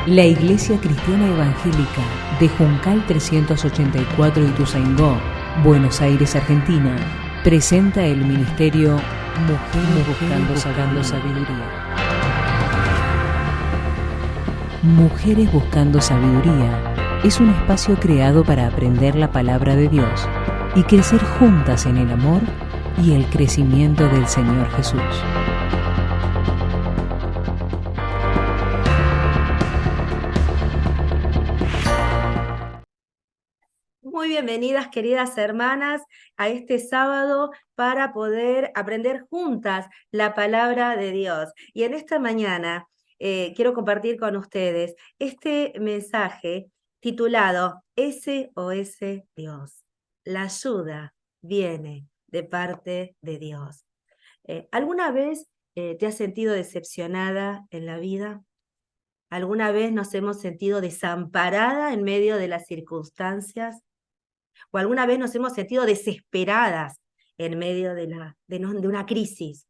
La Iglesia Cristiana Evangélica de Juncal 384 Ituzaingó, Buenos Aires, Argentina, presenta el ministerio Mujeres Buscando Sabiduría. Mujeres Buscando Sabiduría es un espacio creado para aprender la palabra de Dios y crecer juntas en el amor y el crecimiento del Señor Jesús. Muy bienvenidas, queridas hermanas, a este sábado para poder aprender juntas la palabra de Dios. Y en esta mañana quiero compartir con ustedes este mensaje titulado SOS Dios. La ayuda viene de parte de Dios. ¿Alguna vez te has sentido decepcionada en la vida? ¿Alguna vez nos hemos sentido desamparada en medio de las circunstancias? ¿O alguna vez nos hemos sentido desesperadas en medio de una crisis?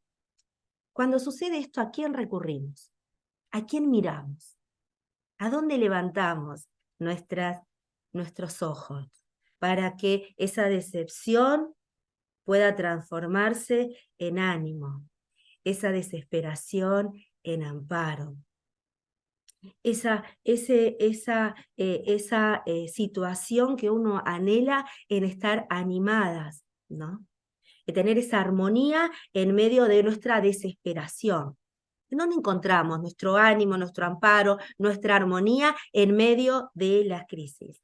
Cuando sucede esto, ¿a quién recurrimos? ¿A quién miramos? ¿A dónde levantamos nuestros ojos para que esa decepción pueda transformarse en ánimo, esa desesperación en amparo? Esa situación que uno anhela en estar animadas, ¿no? De tener esa armonía en medio de nuestra desesperación. ¿En dónde encontramos nuestro ánimo, nuestro amparo, nuestra armonía en medio de las crisis?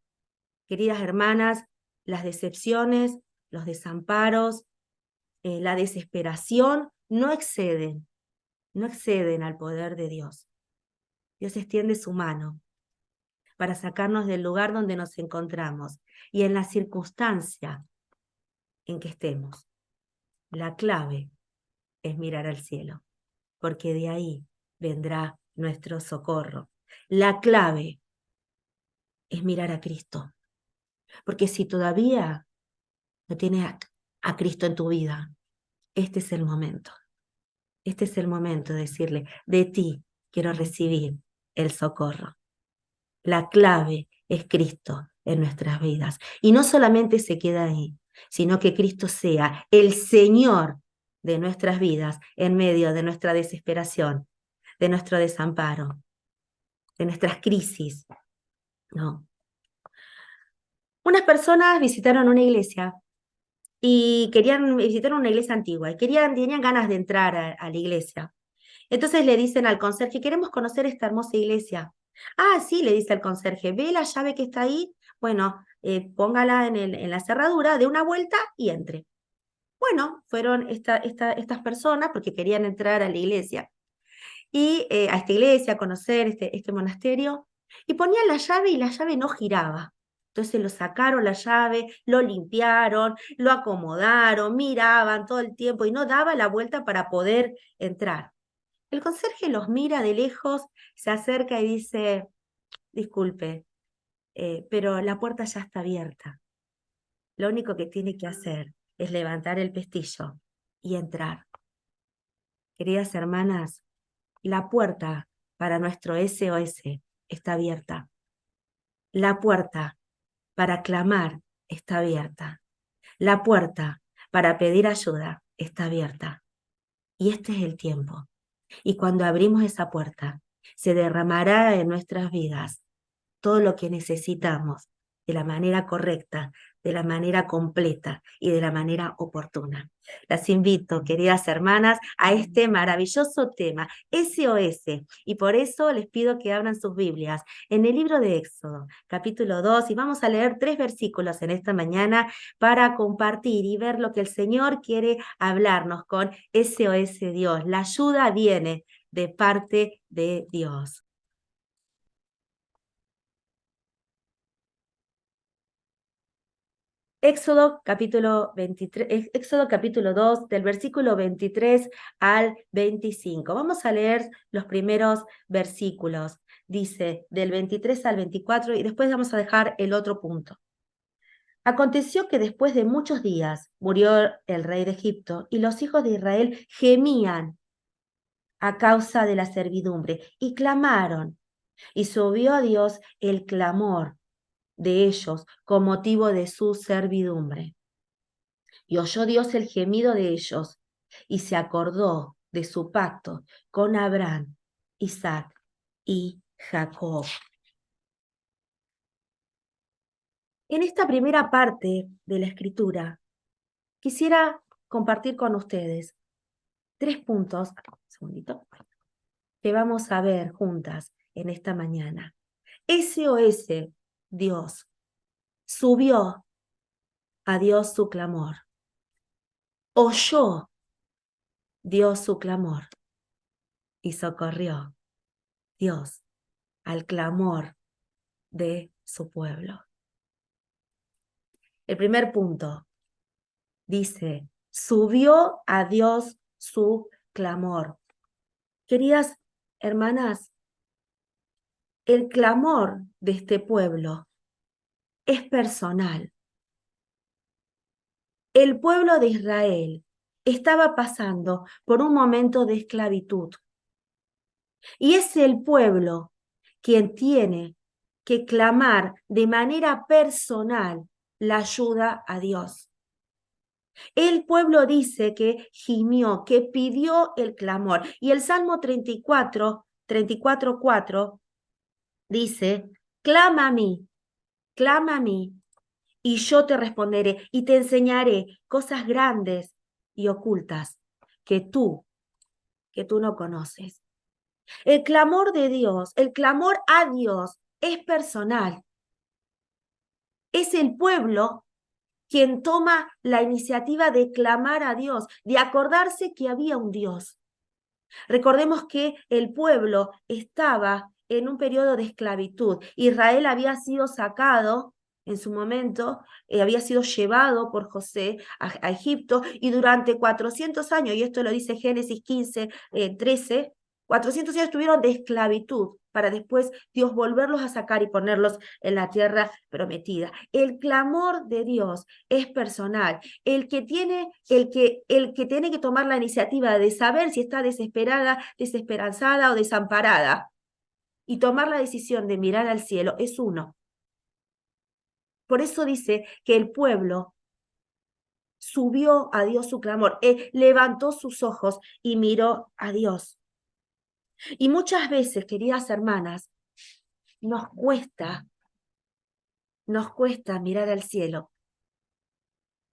Queridas hermanas, las decepciones, los desamparos, la desesperación no exceden al poder de Dios. Dios extiende su mano para sacarnos del lugar donde nos encontramos y en la circunstancia en que estemos. La clave es mirar al cielo, porque de ahí vendrá nuestro socorro. La clave es mirar a Cristo, porque si todavía no tienes a Cristo en tu vida, este es el momento. Este es el momento de decirle, de ti quiero recibir el socorro. La clave es Cristo en nuestras vidas. Y no solamente se queda ahí, sino que Cristo sea el Señor de nuestras vidas en medio de nuestra desesperación, de nuestro desamparo, de nuestras crisis. No. Unas personas visitaron una iglesia y querían visitar una iglesia antigua y tenían ganas de entrar a la iglesia. Entonces le dicen al conserje, queremos conocer esta hermosa iglesia. Ah, sí, le dice el conserje, ve la llave que está ahí, bueno, póngala en la cerradura, dé una vuelta y entre. Bueno, fueron estas personas porque querían entrar a la iglesia y a esta iglesia, a conocer este monasterio, y ponían la llave y la llave no giraba. Entonces lo sacaron la llave, lo limpiaron, lo acomodaron, miraban todo el tiempo y no daba la vuelta para poder entrar. El conserje los mira de lejos, se acerca y dice, disculpe, pero la puerta ya está abierta. Lo único que tiene que hacer es levantar el pestillo y entrar. Queridas hermanas, la puerta para nuestro SOS está abierta. La puerta para clamar está abierta. La puerta para pedir ayuda está abierta. Y este es el tiempo. Y cuando abrimos esa puerta, se derramará en nuestras vidas todo lo que necesitamos de la manera correcta, de la manera completa y de la manera oportuna. Las invito, queridas hermanas, a este maravilloso tema, SOS, y por eso les pido que abran sus Biblias en el libro de Éxodo, capítulo 2, y vamos a leer 3 versículos en esta mañana para compartir y ver lo que el Señor quiere hablarnos con SOS Dios. La ayuda viene de parte de Dios. Éxodo capítulo 2, del versículo 23 al 25. Vamos a leer los primeros versículos. Dice del 23 al 24 y después vamos a dejar el otro punto. Aconteció que después de muchos días murió el rey de Egipto y los hijos de Israel gemían a causa de la servidumbre y clamaron. y subió a Dios el clamor de ellos con motivo de su servidumbre. Y oyó Dios el gemido de ellos y se acordó de su pacto con Abraham, Isaac y Jacob. En esta primera parte de la escritura, quisiera compartir con ustedes 3 puntos, un segundito, que vamos a ver juntas en esta mañana. SOS, Dios, subió a Dios su clamor. Oyó Dios su clamor y socorrió Dios al clamor de su pueblo. El primer punto dice, subió a Dios su clamor. Queridas hermanas, el clamor de este pueblo es personal. El pueblo de Israel estaba pasando por un momento de esclavitud. Y es el pueblo quien tiene que clamar de manera personal la ayuda a Dios. El pueblo dice que gimió, que pidió el clamor. Y el Salmo 34:4 dice, clama a mí, y yo te responderé y te enseñaré cosas grandes y ocultas que tú no conoces. El clamor de Dios, el clamor a Dios es personal. Es el pueblo quien toma la iniciativa de clamar a Dios, de acordarse que había un Dios. Recordemos que el pueblo estaba en un periodo de esclavitud. Israel había sido sacado en su momento, había sido llevado por José a Egipto y durante 400 años, y esto lo dice Génesis 15:13, 400 años estuvieron de esclavitud para después Dios volverlos a sacar y ponerlos en la tierra prometida. El clamor de Dios es personal. El que tiene que tomar la iniciativa de saber si está desesperada, desesperanzada o desamparada y tomar la decisión de mirar al cielo es uno. Por eso dice que el pueblo subió a Dios su clamor, levantó sus ojos y miró a Dios. Y muchas veces, queridas hermanas, nos cuesta mirar al cielo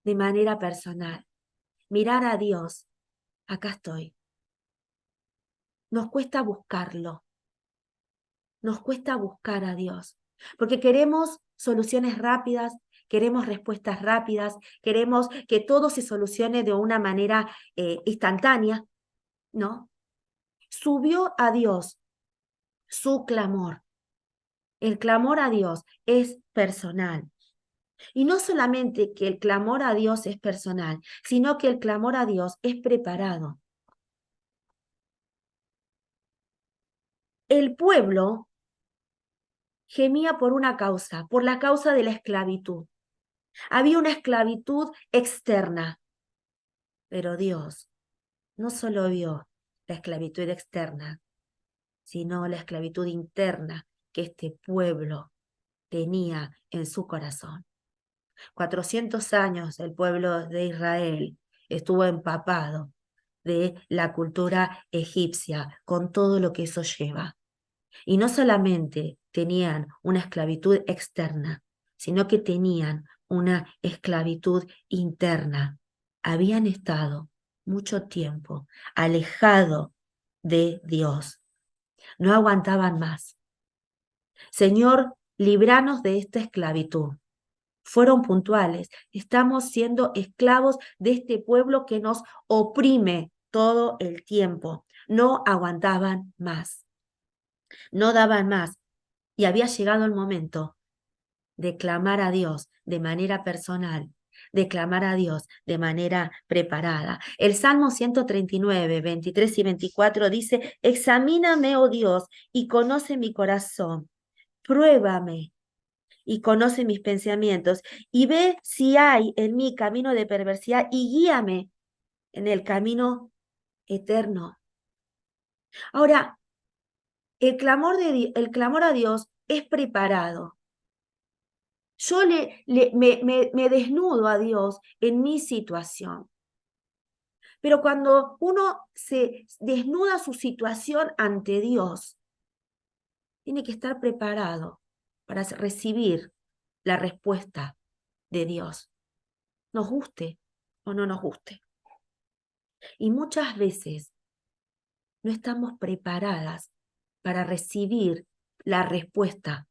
de manera personal. Mirar a Dios, acá estoy. Nos cuesta buscarlo. Nos cuesta buscar a Dios, porque queremos soluciones rápidas, queremos respuestas rápidas, queremos que todo se solucione de una manera instantánea, ¿no? Subió a Dios su clamor. El clamor a Dios es personal. Y no solamente que el clamor a Dios es personal, sino que el clamor a Dios es preparado. El pueblo gemía por una causa, por la causa de la esclavitud. Había una esclavitud externa, pero Dios no solo vio la esclavitud externa, sino la esclavitud interna que este pueblo tenía en su corazón. 400 años el pueblo de Israel estuvo empapado de la cultura egipcia, con todo lo que eso lleva. Y no solamente tenían una esclavitud externa, sino que tenían una esclavitud interna. Habían estado mucho tiempo alejados de Dios. No aguantaban más. Señor, líbranos de esta esclavitud. Fueron puntuales. Estamos siendo esclavos de este pueblo que nos oprime todo el tiempo. No aguantaban más. No daban más. Y había llegado el momento de clamar a Dios de manera personal, de clamar a Dios de manera preparada. El Salmo 139, 23 y 24 dice, examíname, oh Dios, y conoce mi corazón. Pruébame y conoce mis pensamientos, y ve si hay en mí camino de perversidad, y guíame en el camino eterno. Ahora, El clamor a Dios es preparado. Yo me desnudo a Dios en mi situación. Pero cuando uno se desnuda su situación ante Dios, tiene que estar preparado para recibir la respuesta de Dios, nos guste o no nos guste. Y muchas veces no estamos preparadas para recibir la respuesta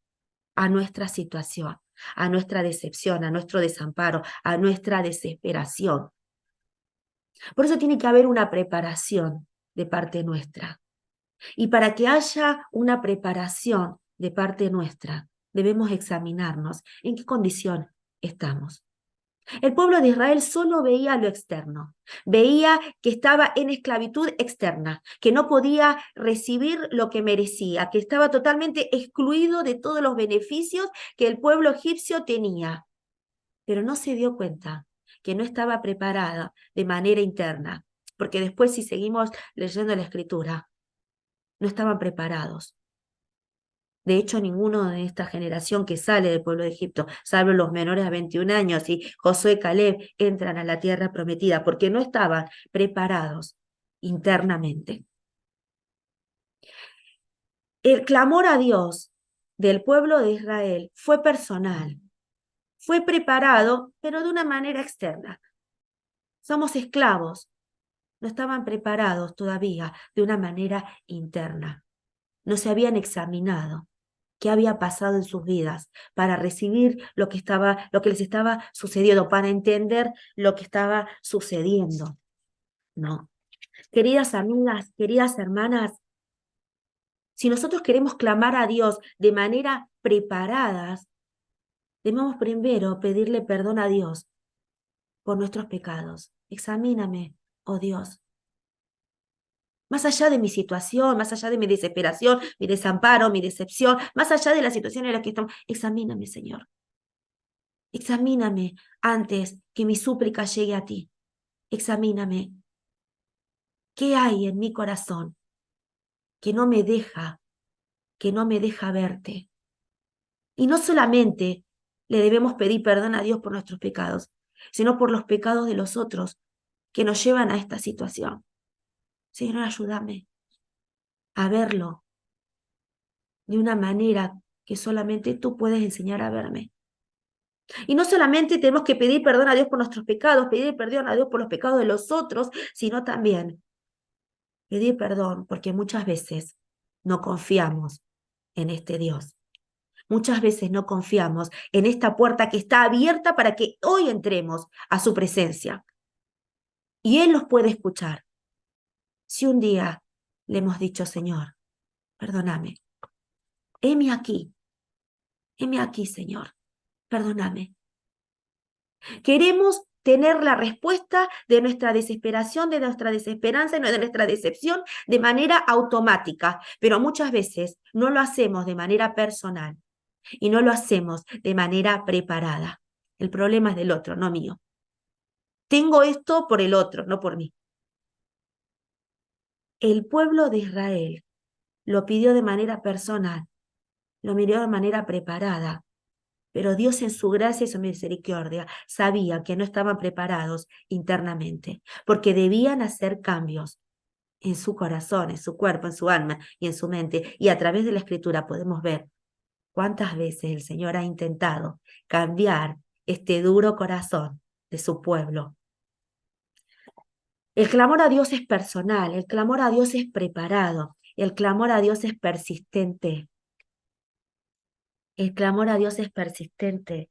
a nuestra situación, a nuestra decepción, a nuestro desamparo, a nuestra desesperación. Por eso tiene que haber una preparación de parte nuestra. Y para que haya una preparación de parte nuestra, debemos examinarnos en qué condición estamos. El pueblo de Israel solo veía lo externo, veía que estaba en esclavitud externa, que no podía recibir lo que merecía, que estaba totalmente excluido de todos los beneficios que el pueblo egipcio tenía. Pero no se dio cuenta que no estaba preparada de manera interna, porque después si seguimos leyendo la escritura, no estaban preparados. De hecho, ninguno de esta generación que sale del pueblo de Egipto, salvo los menores a 21 años y Josué y Caleb, entran a la tierra prometida porque no estaban preparados internamente. El clamor a Dios del pueblo de Israel fue personal, fue preparado, pero de una manera externa. Somos esclavos, no estaban preparados todavía de una manera interna. No se habían examinado qué había pasado en sus vidas para recibir lo que les estaba sucediendo, para entender lo que estaba sucediendo. No. Queridas amigas, queridas hermanas, si nosotros queremos clamar a Dios de manera preparadas, debemos primero pedirle perdón a Dios por nuestros pecados. Examíname, oh Dios. Más allá de mi situación, más allá de mi desesperación, mi desamparo, mi decepción, más allá de la situación en la que estamos, examíname, Señor. Examíname antes que mi súplica llegue a ti. Examíname. ¿Qué hay en mi corazón que no me deja verte? Y no solamente le debemos pedir perdón a Dios por nuestros pecados, sino por los pecados de los otros que nos llevan a esta situación. Señor, ayúdame a verlo de una manera que solamente tú puedes enseñar a verme. Y no solamente tenemos que pedir perdón a Dios por nuestros pecados, pedir perdón a Dios por los pecados de los otros, sino también pedir perdón porque muchas veces no confiamos en este Dios. Muchas veces no confiamos en esta puerta que está abierta para que hoy entremos a su presencia. Y Él nos puede escuchar. Si un día le hemos dicho, Señor, perdóname, heme aquí, Señor, perdóname. Queremos tener la respuesta de nuestra desesperación, de nuestra desesperanza y de nuestra decepción de manera automática, pero muchas veces no lo hacemos de manera personal y no lo hacemos de manera preparada. El problema es del otro, no mío. Tengo esto por el otro, no por mí. El pueblo de Israel lo pidió de manera personal, lo pidió de manera preparada, pero Dios en su gracia y su misericordia sabía que no estaban preparados internamente, porque debían hacer cambios en su corazón, en su cuerpo, en su alma y en su mente. Y a través de la Escritura podemos ver cuántas veces el Señor ha intentado cambiar este duro corazón de su pueblo. El clamor a Dios es personal, el clamor a Dios es preparado, el clamor a Dios es persistente. El clamor a Dios es persistente.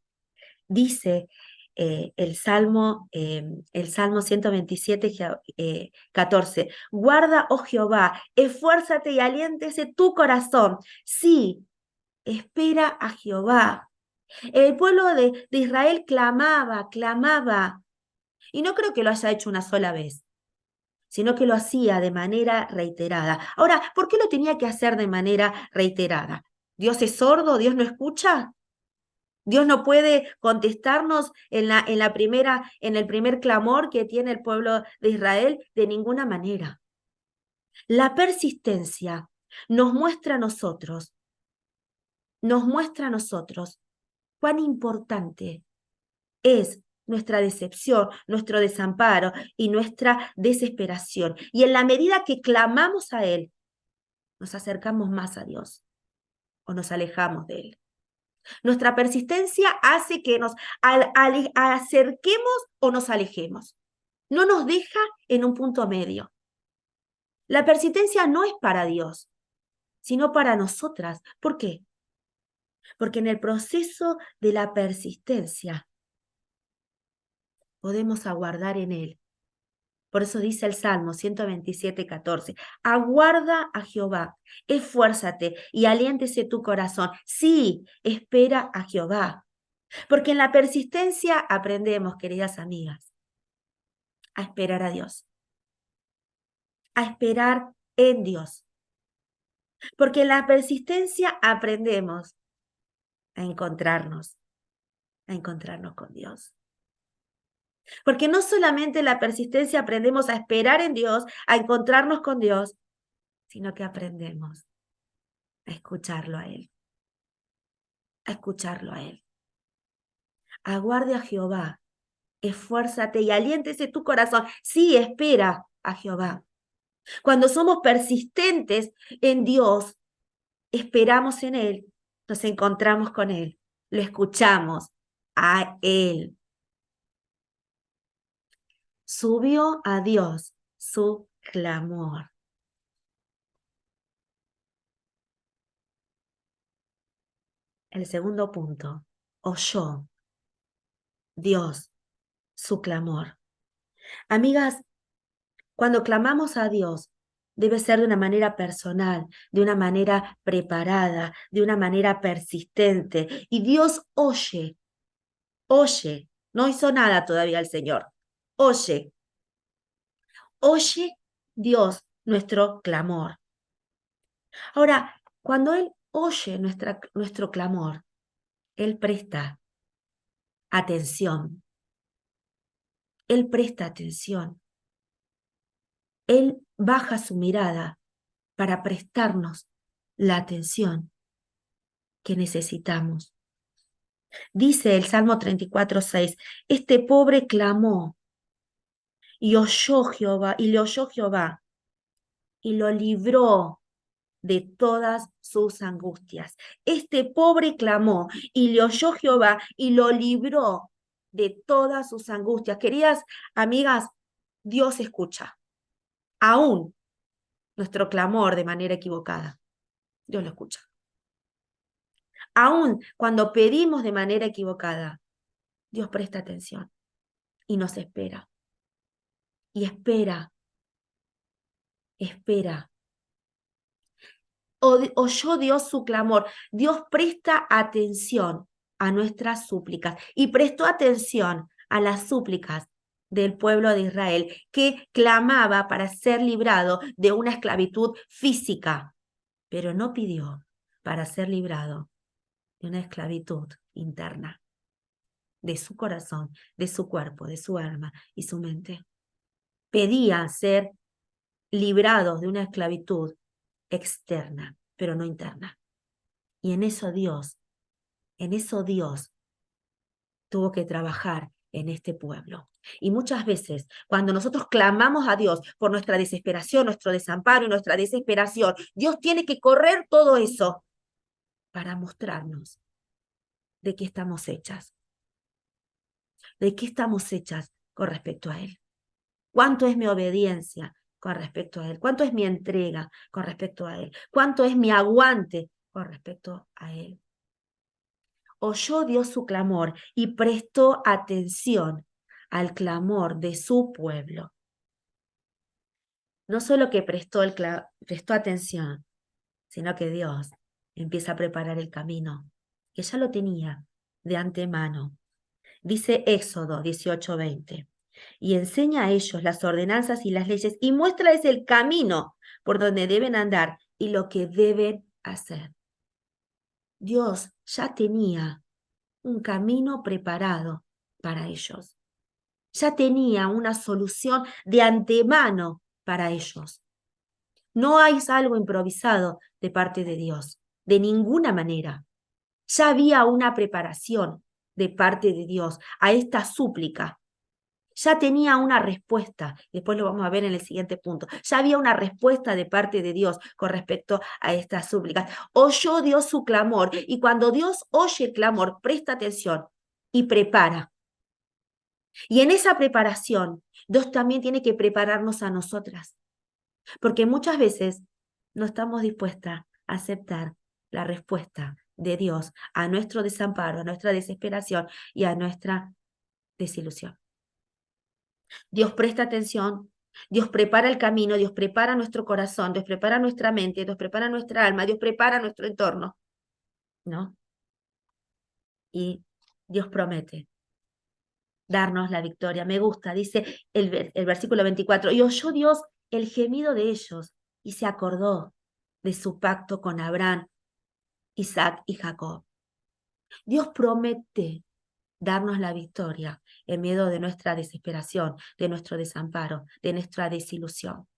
Dice el Salmo 127, 14, guarda, oh Jehová, esfuérzate y aliéntese tu corazón. Sí, espera a Jehová. El pueblo de Israel clamaba, y no creo que lo haya hecho una sola vez, sino que lo hacía de manera reiterada. Ahora, ¿por qué lo tenía que hacer de manera reiterada? ¿Dios es sordo? ¿Dios no escucha? ¿Dios no puede contestarnos en el primer clamor que tiene el pueblo de Israel? De ninguna manera. La persistencia nos muestra a nosotros cuán importante es nuestra decepción, nuestro desamparo y nuestra desesperación. Y en la medida que clamamos a Él, nos acercamos más a Dios o nos alejamos de Él. Nuestra persistencia hace que nos acerquemos o nos alejemos. No nos deja en un punto medio. La persistencia no es para Dios, sino para nosotras. ¿Por qué? Porque en el proceso de la persistencia podemos aguardar en Él. Por eso dice el Salmo 127:14, aguarda a Jehová, esfuérzate y aliéntese tu corazón. Sí, espera a Jehová. Porque en la persistencia aprendemos, queridas amigas, a esperar a Dios, a esperar en Dios. Porque en la persistencia aprendemos a encontrarnos con Dios. Porque no solamente en la persistencia aprendemos a esperar en Dios, a encontrarnos con Dios, sino que aprendemos a escucharlo a Él. A escucharlo a Él. Aguarde a Jehová, esfuérzate y aliéntese tu corazón. Sí, espera a Jehová. Cuando somos persistentes en Dios, esperamos en Él, nos encontramos con Él, lo escuchamos a Él. Subió a Dios su clamor. El segundo punto, oyó Dios su clamor. Amigas, cuando clamamos a Dios, debe ser de una manera personal, de una manera preparada, de una manera persistente. Y Dios oye, no hizo nada todavía el Señor. Oye Dios nuestro clamor. Ahora, cuando Él oye nuestro clamor, Él presta atención. Él presta atención. Él baja su mirada para prestarnos la atención que necesitamos. Dice el Salmo 34:6, este pobre clamó y le oyó Jehová y lo libró de todas sus angustias. Este pobre clamó y le oyó Jehová y lo libró de todas sus angustias. Queridas amigas, Dios escucha aún nuestro clamor de manera equivocada. Dios lo escucha. Aún cuando pedimos de manera equivocada, Dios presta atención y nos espera. Y espera. Oyó Dios su clamor. Dios presta atención a nuestras súplicas y prestó atención a las súplicas del pueblo de Israel que clamaba para ser librado de una esclavitud física, pero no pidió para ser librado de una esclavitud interna, de su corazón, de su cuerpo, de su alma y su mente. Pedía ser librados de una esclavitud externa, pero no interna. Y en eso Dios tuvo que trabajar en este pueblo. Y muchas veces, cuando nosotros clamamos a Dios por nuestra desesperación, nuestro desamparo y nuestra desesperación, Dios tiene que correr todo eso para mostrarnos de qué estamos hechas. ¿De qué estamos hechas con respecto a Él? ¿Cuánto es mi obediencia con respecto a Él? ¿Cuánto es mi entrega con respecto a Él? ¿Cuánto es mi aguante con respecto a Él? Oyó Dios su clamor y prestó atención al clamor de su pueblo. No solo que prestó atención, sino que Dios empieza a preparar el camino, que ya lo tenía de antemano. Dice Éxodo 18:20, y enseña a ellos las ordenanzas y las leyes y muéstrales el camino por donde deben andar y lo que deben hacer. Dios ya tenía un camino preparado para ellos. Ya tenía una solución de antemano para ellos. No hay algo improvisado de parte de Dios, de ninguna manera. Ya había una preparación de parte de Dios a esta súplica. Ya tenía una respuesta, después lo vamos a ver en el siguiente punto. Ya había una respuesta de parte de Dios con respecto a estas súplicas. Oyó Dios su clamor, y cuando Dios oye el clamor, presta atención y prepara. Y en esa preparación, Dios también tiene que prepararnos a nosotras, porque muchas veces no estamos dispuestas a aceptar la respuesta de Dios a nuestro desamparo, a nuestra desesperación y a nuestra desilusión. Dios presta atención, Dios prepara el camino, Dios prepara nuestro corazón, Dios prepara nuestra mente, Dios prepara nuestra alma, Dios prepara nuestro entorno, ¿no? Y Dios promete darnos la victoria. Me gusta, dice el versículo 24, y oyó Dios el gemido de ellos y se acordó de su pacto con Abraham, Isaac y Jacob. Dios promete darnos la victoria en medio de nuestra desesperación, de nuestro desamparo, de nuestra desilusión,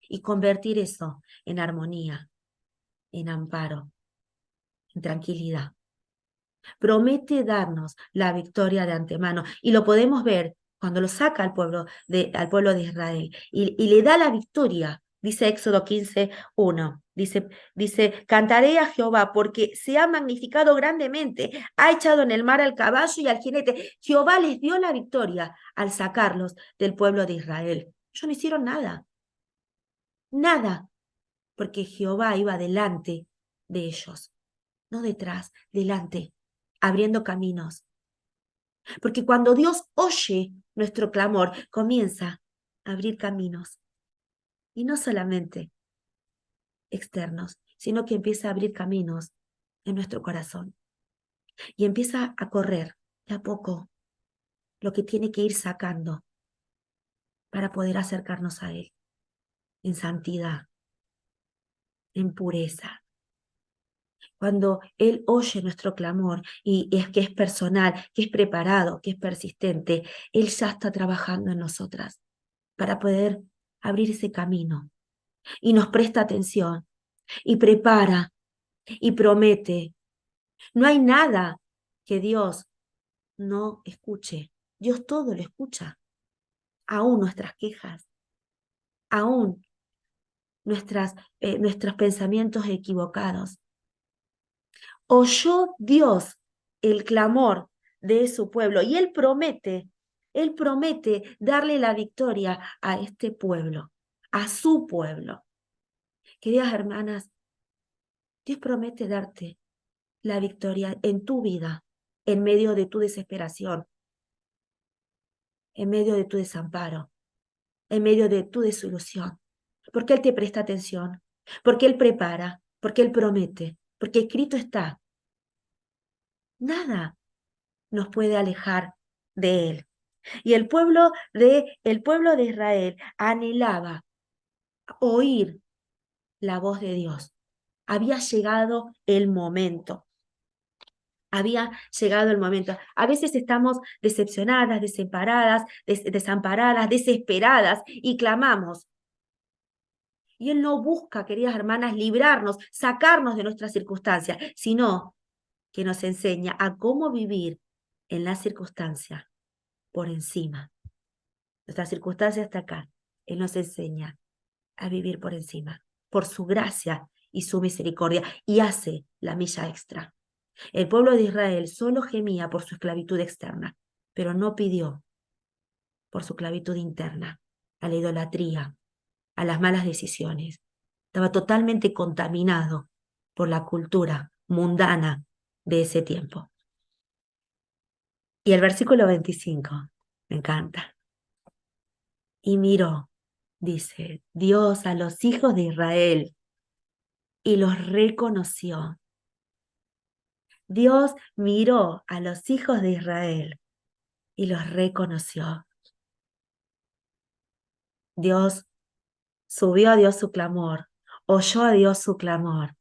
y convertir eso en armonía, en amparo, en tranquilidad. Promete darnos la victoria de antemano, y lo podemos ver cuando lo saca al pueblo de Israel y le da la victoria. Dice Éxodo 15:1, dice, cantaré a Jehová porque se ha magnificado grandemente, ha echado en el mar al caballo y al jinete. Jehová les dio la victoria al sacarlos del pueblo de Israel. Ellos no hicieron nada, nada, porque Jehová iba delante de ellos, no detrás, delante, abriendo caminos. Porque cuando Dios oye nuestro clamor, comienza a abrir caminos. Y no solamente externos, sino que empieza a abrir caminos en nuestro corazón. Y empieza a correr de a poco lo que tiene que ir sacando para poder acercarnos a Él en santidad, en pureza. Cuando Él oye nuestro clamor y es que es personal, que es preparado, que es persistente, Él ya está trabajando en nosotras para poder abrir ese camino. Y nos presta atención y prepara y promete. No hay nada que Dios no escuche. Dios todo lo escucha, aún nuestras quejas, aún nuestros pensamientos equivocados. Oyó Dios el clamor de su pueblo y Él promete darle la victoria a este pueblo, a su pueblo. Queridas hermanas, Dios promete darte la victoria en tu vida, en medio de tu desesperación, en medio de tu desamparo, en medio de tu desilusión. Porque Él te presta atención, porque Él prepara, porque Él promete, porque escrito está. Nada nos puede alejar de Él. Y el pueblo de Israel anhelaba oír la voz de Dios. Había llegado el momento. Había llegado el momento. A veces estamos decepcionadas, desamparadas, desesperadas y clamamos. Y Él no busca, queridas hermanas, librarnos, sacarnos de nuestras circunstancias, sino que nos enseña a cómo vivir en la circunstancia por encima. Nuestra circunstancia está acá. Él nos enseña a vivir por encima, por su gracia y su misericordia, y hace la milla extra. El pueblo de Israel solo gemía por su esclavitud externa, pero no pidió por su esclavitud interna, a la idolatría, a las malas decisiones. Estaba totalmente contaminado por la cultura mundana de ese tiempo. Y el versículo 25, me encanta. Y miró, dice, Dios a los hijos de Israel y los reconoció. Dios miró a los hijos de Israel y los reconoció. Dios subió a Dios su clamor, oyó a Dios su clamor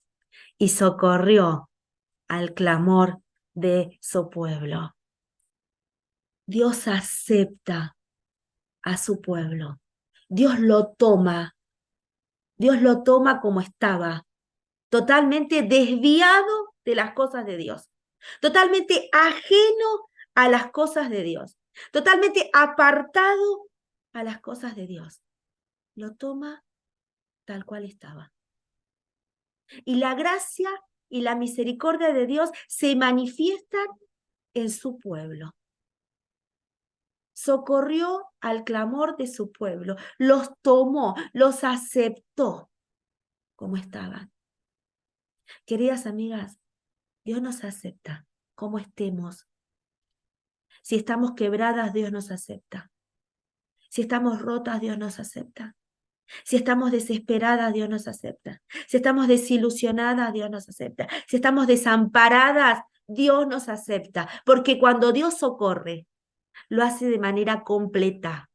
y socorrió al clamor de su pueblo. Dios acepta a su pueblo. Dios lo toma. Dios lo toma como estaba, totalmente desviado de las cosas de Dios, totalmente ajeno a las cosas de Dios, totalmente apartado a las cosas de Dios. Lo toma tal cual estaba. Y la gracia y la misericordia de Dios se manifiestan en su pueblo. Socorrió al clamor de su pueblo, los tomó, los aceptó como estaban. Queridas amigas, Dios nos acepta como estemos. Si estamos quebradas, Dios nos acepta. Si estamos rotas, Dios nos acepta. Si estamos desesperadas, Dios nos acepta. Si estamos desilusionadas, Dios nos acepta. Si estamos desamparadas, Dios nos acepta. Porque cuando Dios socorre, lo hace de manera completa.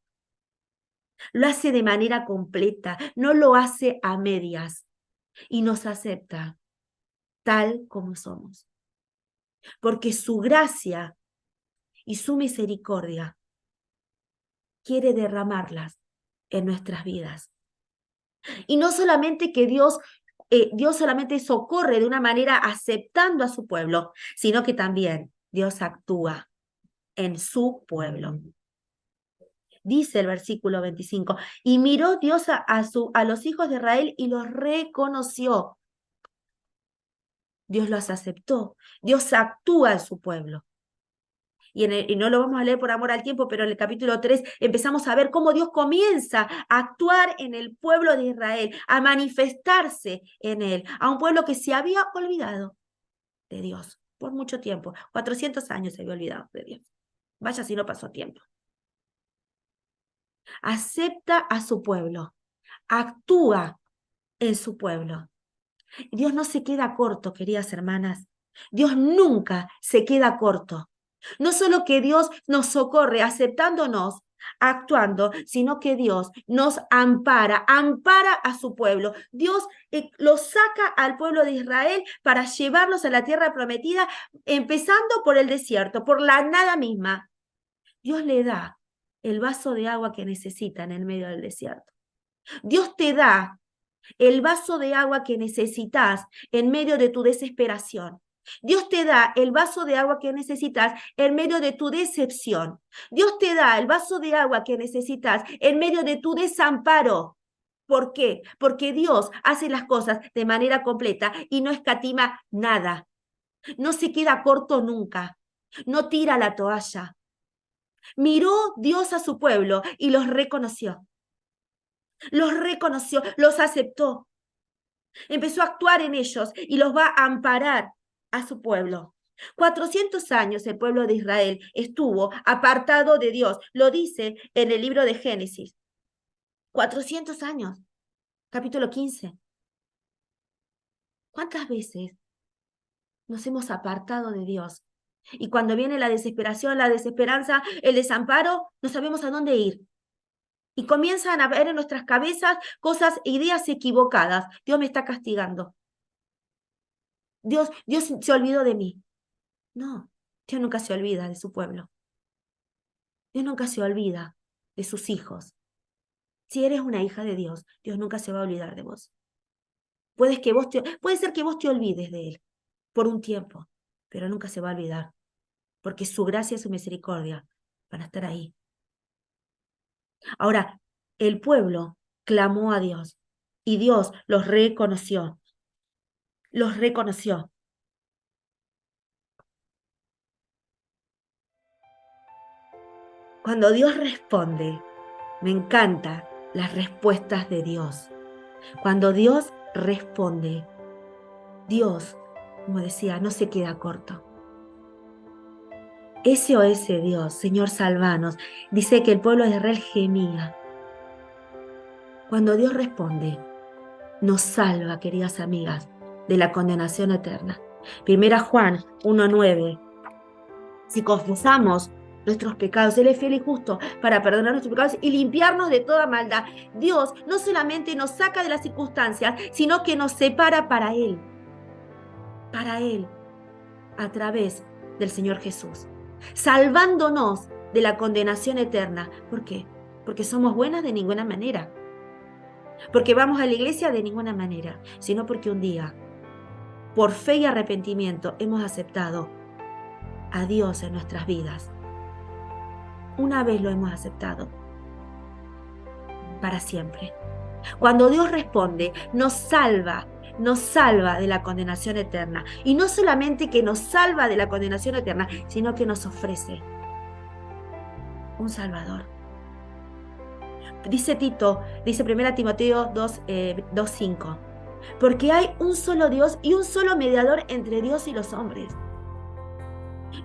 Lo hace de manera completa, no lo hace a medias y nos acepta tal como somos. Porque su gracia y su misericordia quiere derramarlas en nuestras vidas. Y no solamente que Dios solamente socorre de una manera aceptando a su pueblo, sino que también Dios actúa en su pueblo. Dice el versículo 25, y miró Dios a los hijos de Israel y los reconoció. Dios los aceptó, Dios actúa en su pueblo. Y no lo vamos a leer por amor al tiempo, pero en el capítulo 3 empezamos a ver cómo Dios comienza a actuar en el pueblo de Israel, a manifestarse en él, a un pueblo que se había olvidado de Dios por mucho tiempo. 400 años se había olvidado de Dios. Vaya si no pasó tiempo. Acepta a su pueblo, actúa en su pueblo. Dios no se queda corto, queridas hermanas. Dios nunca se queda corto. No solo que Dios nos socorre aceptándonos, actuando, sino que Dios nos ampara a su pueblo. Dios lo saca al pueblo de Israel para llevarlos a la tierra prometida, empezando por el desierto, por la nada misma. Dios le da el vaso de agua que necesita en el medio del desierto. Dios te da el vaso de agua que necesitas en medio de tu desesperación. Dios te da el vaso de agua que necesitas en medio de tu decepción. Dios te da el vaso de agua que necesitas en medio de tu desamparo. ¿Por qué? Porque Dios hace las cosas de manera completa y no escatima nada. No se queda corto nunca. No tira la toalla. Miró Dios a su pueblo y los reconoció. Los reconoció, los aceptó. Empezó a actuar en ellos y los va a amparar a su pueblo. 400 años el pueblo de Israel estuvo apartado de Dios. Lo dice en el libro de Génesis. 400 años. Capítulo 15. ¿Cuántas veces nos hemos apartado de Dios? Y cuando viene la desesperación, la desesperanza, el desamparo, no sabemos a dónde ir. Y comienzan a ver en nuestras cabezas cosas, ideas equivocadas. Dios me está castigando. Dios se olvidó de mí. No, Dios nunca se olvida de su pueblo. Dios nunca se olvida de sus hijos. Si eres una hija de Dios, Dios nunca se va a olvidar de vos. Puede ser que vos te olvides de Él por un tiempo, pero nunca se va a olvidar, porque su gracia y su misericordia van a estar ahí. Ahora, el pueblo clamó a Dios y Dios los reconoció. Los reconoció. Cuando Dios responde, me encantan las respuestas de Dios. Cuando Dios responde, Dios, como decía, no se queda corto. SOS Dios, Señor, salvanos, dice que el pueblo de Israel gemía. Cuando Dios responde, nos salva, queridas amigas, de la condenación eterna. 1 Juan 1:9. Si confesamos nuestros pecados, Él es fiel y justo para perdonar nuestros pecados y limpiarnos de toda maldad. Dios no solamente nos saca de las circunstancias, sino que nos separa para Él, a través del Señor Jesús, salvándonos de la condenación eterna. ¿Por qué? Porque somos buenas de ninguna manera. Porque vamos a la iglesia de ninguna manera, sino porque un día, por fe y arrepentimiento, hemos aceptado a Dios en nuestras vidas. Una vez lo hemos aceptado, para siempre. Cuando Dios responde, nos salva de la condenación eterna. Y no solamente que nos salva de la condenación eterna, sino que nos ofrece un Salvador. Dice 1 Timoteo 2:5, porque hay un solo Dios y un solo mediador entre Dios y los hombres.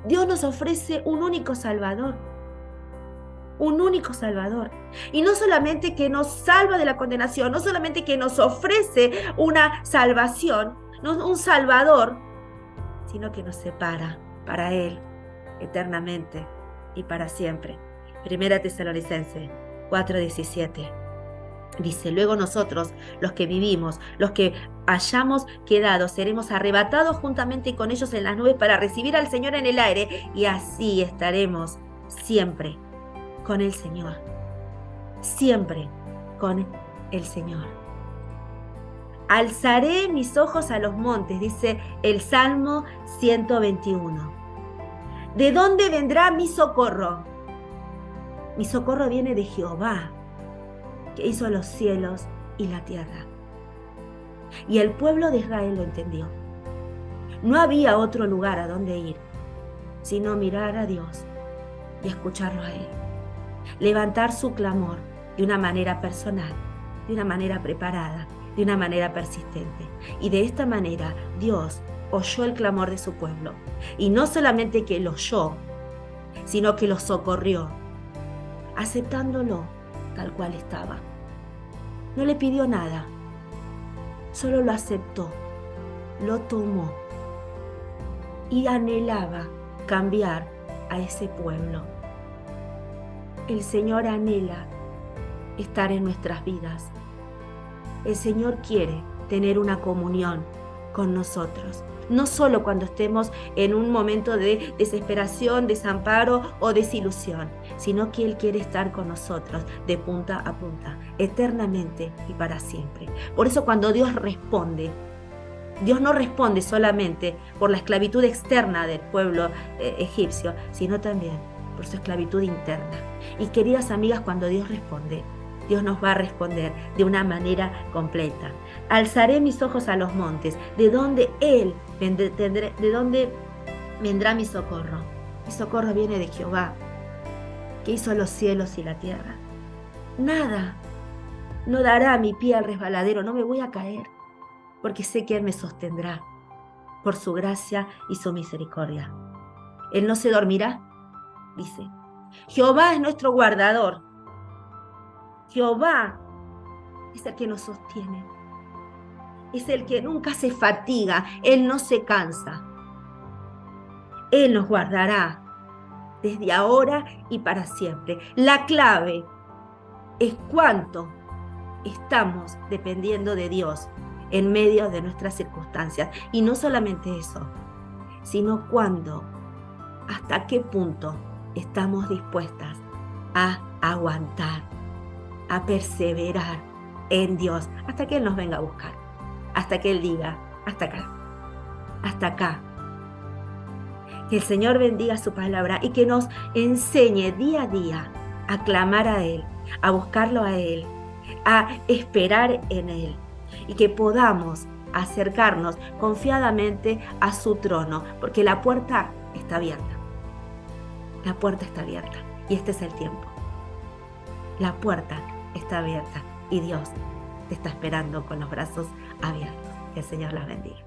Dios nos ofrece un único Salvador. Un único Salvador. Y no solamente que nos salva de la condenación, no solamente que nos ofrece una salvación, no, un Salvador, sino que nos separa para Él eternamente y para siempre. 1 Tesalonicenses 4:17 dice: luego nosotros, los que vivimos, los que hayamos quedado, seremos arrebatados juntamente con ellos en las nubes para recibir al Señor en el aire, y así estaremos siempre con el Señor. Siempre con el Señor. Alzaré mis ojos a los montes, dice el Salmo 121. ¿De dónde vendrá mi socorro? Mi socorro viene de Jehová, que hizo los cielos y la tierra. Y el pueblo de Israel lo entendió. No había otro lugar a donde ir, sino mirar a Dios y escucharlo a Él. Levantar su clamor de una manera personal, de una manera preparada, de una manera persistente. Y de esta manera Dios oyó el clamor de su pueblo. Y no solamente que lo oyó, sino que lo socorrió, aceptándolo tal cual estaba. No le pidió nada, solo lo aceptó, lo tomó y anhelaba cambiar a ese pueblo. El Señor anhela estar en nuestras vidas. El Señor quiere tener una comunión con nosotros. No solo cuando estemos en un momento de desesperación, desamparo o desilusión, sino que Él quiere estar con nosotros de punta a punta, eternamente y para siempre. Por eso cuando Dios responde, Dios no responde solamente por la esclavitud externa del pueblo egipcio, sino también por su esclavitud interna. Y queridas amigas, cuando Dios responde, Dios nos va a responder de una manera completa. Alzaré mis ojos a los montes, de donde vendrá mi socorro. Mi socorro viene de Jehová, que hizo los cielos y la tierra. Nada no dará mi pie al resbaladero, no me voy a caer, porque sé que Él me sostendrá por su gracia y su misericordia. Él no se dormirá, dice. Jehová es nuestro guardador. Jehová es el que nos sostiene. Es el que nunca se fatiga. Él no se cansa. Él nos guardará desde ahora y para siempre. La clave es cuánto estamos dependiendo de Dios en medio de nuestras circunstancias. Y no solamente eso, sino cuándo, hasta qué punto estamos dispuestas a aguantar, a perseverar en Dios, hasta que Él nos venga a buscar, hasta que Él diga, hasta acá. Que el Señor bendiga su palabra y que nos enseñe día a día a clamar a Él, a buscarlo a Él, a esperar en Él, y que podamos acercarnos confiadamente a su trono, porque la puerta está abierta. La puerta está abierta y este es el tiempo. La puerta está abierta y Dios te está esperando con los brazos abiertos. Que el Señor las bendiga.